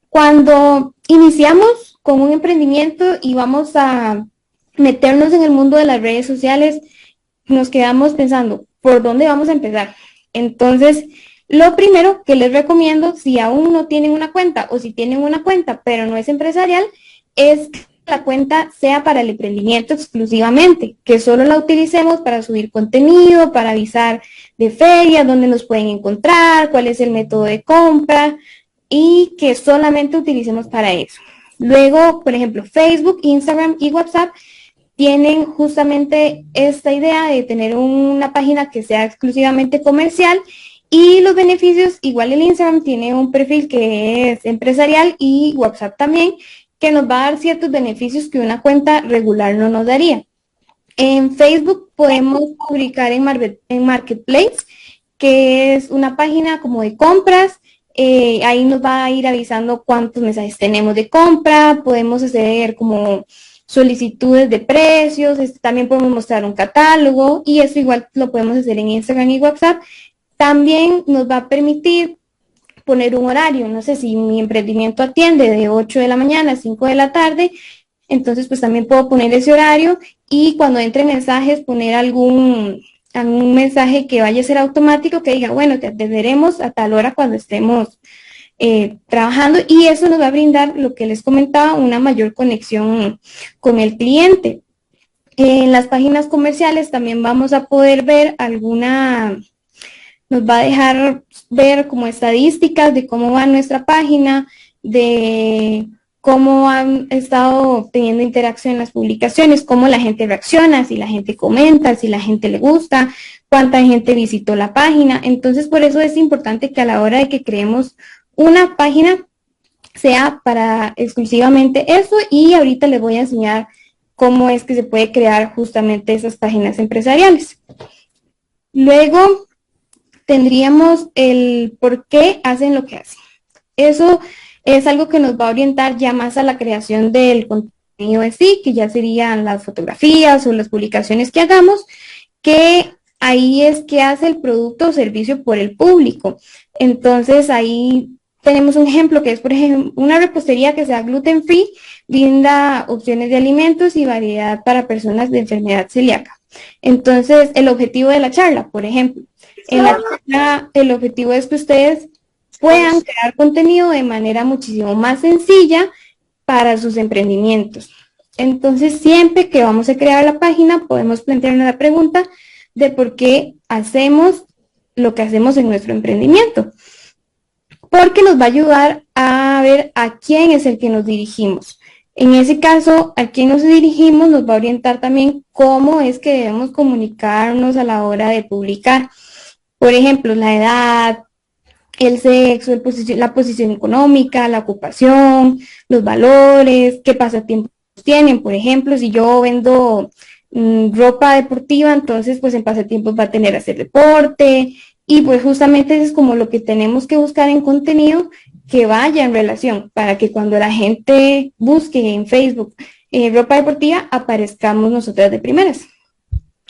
Cuando iniciamos con un emprendimiento y vamos a meternos en el mundo de las redes sociales, nos quedamos pensando, ¿por dónde vamos a empezar? Entonces, lo primero que les recomiendo, si aún no tienen una cuenta o si tienen una cuenta pero no es empresarial, es que la cuenta sea para el emprendimiento exclusivamente, que solo la utilicemos para subir contenido, para avisar de ferias, dónde nos pueden encontrar, cuál es el método de compra y que solamente utilicemos para eso. Luego, por ejemplo, Facebook, Instagram y WhatsApp tienen justamente esta idea de tener una página que sea exclusivamente comercial y los beneficios, igual el Instagram tiene un perfil que es empresarial y WhatsApp también, que nos va a dar ciertos beneficios que una cuenta regular no nos daría. En Facebook podemos publicar en Marketplace, que es una página como de compras. Ahí nos va a ir avisando cuántos mensajes tenemos de compra, podemos hacer como solicitudes de precios, también podemos mostrar un catálogo y eso igual lo podemos hacer en Instagram y WhatsApp. También nos va a permitir poner un horario, no sé si mi emprendimiento atiende de 8 de la mañana a 5 de la tarde, entonces pues también puedo poner ese horario y cuando entre mensajes poner algún mensaje que vaya a ser automático que diga, bueno, te atenderemos a tal hora cuando estemos trabajando y eso nos va a brindar lo que les comentaba, una mayor conexión con el cliente. En las páginas comerciales también vamos a poder ver nos va a dejar ver como estadísticas de cómo va nuestra página, de cómo han estado teniendo interacción en las publicaciones, cómo la gente reacciona, si la gente comenta, si la gente le gusta, cuánta gente visitó la página. Entonces, por eso es importante que a la hora de que creemos una página sea para exclusivamente eso y ahorita les voy a enseñar cómo es que se puede crear justamente esas páginas empresariales. Luego tendríamos el por qué hacen lo que hacen. Eso es algo que nos va a orientar ya más a la creación del contenido en sí, que ya serían las fotografías o las publicaciones que hagamos, que ahí es que hace el producto o servicio por el público. Entonces ahí tenemos un ejemplo que es, por ejemplo, una repostería que sea gluten free, brinda opciones de alimentos y variedad para personas de enfermedad celíaca. Entonces, el objetivo de la charla, por ejemplo, en la charla, el objetivo es que ustedes puedan crear contenido de manera muchísimo más sencilla para sus emprendimientos. Entonces, siempre que vamos a crear la página, podemos plantearnos la pregunta de por qué hacemos lo que hacemos en nuestro emprendimiento. Porque nos va a ayudar a ver a quién es el que nos dirigimos. En ese caso, a quién nos dirigimos nos va a orientar también cómo es que debemos comunicarnos a la hora de publicar. Por ejemplo, la edad, el sexo, la posición económica, la ocupación, los valores, qué pasatiempos tienen. Por ejemplo, si yo vendo ropa deportiva, entonces pues en pasatiempos va a tener hacer deporte y pues justamente eso es como lo que tenemos que buscar en contenido que vaya en relación para que cuando la gente busque en Facebook ropa deportiva aparezcamos nosotras de primeras.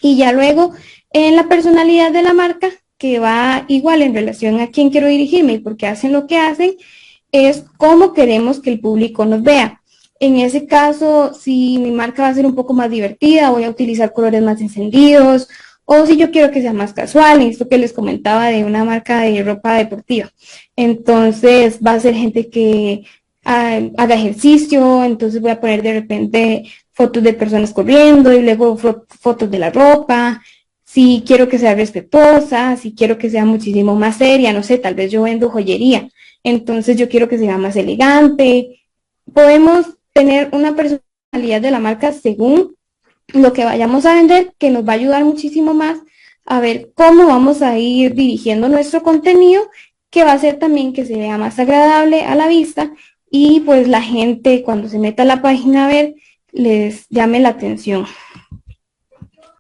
Y ya luego en la personalidad de la marca, que va igual en relación a quién quiero dirigirme y por qué hacen lo que hacen, es cómo queremos que el público nos vea. En ese caso, si mi marca va a ser un poco más divertida, voy a utilizar colores más encendidos, o si yo quiero que sea más casual, esto que les comentaba de una marca de ropa deportiva. Entonces va a ser gente que haga ejercicio, entonces voy a poner de repente fotos de personas corriendo y luego fotos de la ropa. Si quiero que sea respetuosa, si quiero que sea muchísimo más seria, no sé, tal vez yo vendo joyería, entonces yo quiero que sea más elegante. Podemos tener una personalidad de la marca según lo que vayamos a vender, que nos va a ayudar muchísimo más a ver cómo vamos a ir dirigiendo nuestro contenido, que va a hacer también que se vea más agradable a la vista y pues la gente cuando se meta a la página a ver les llame la atención.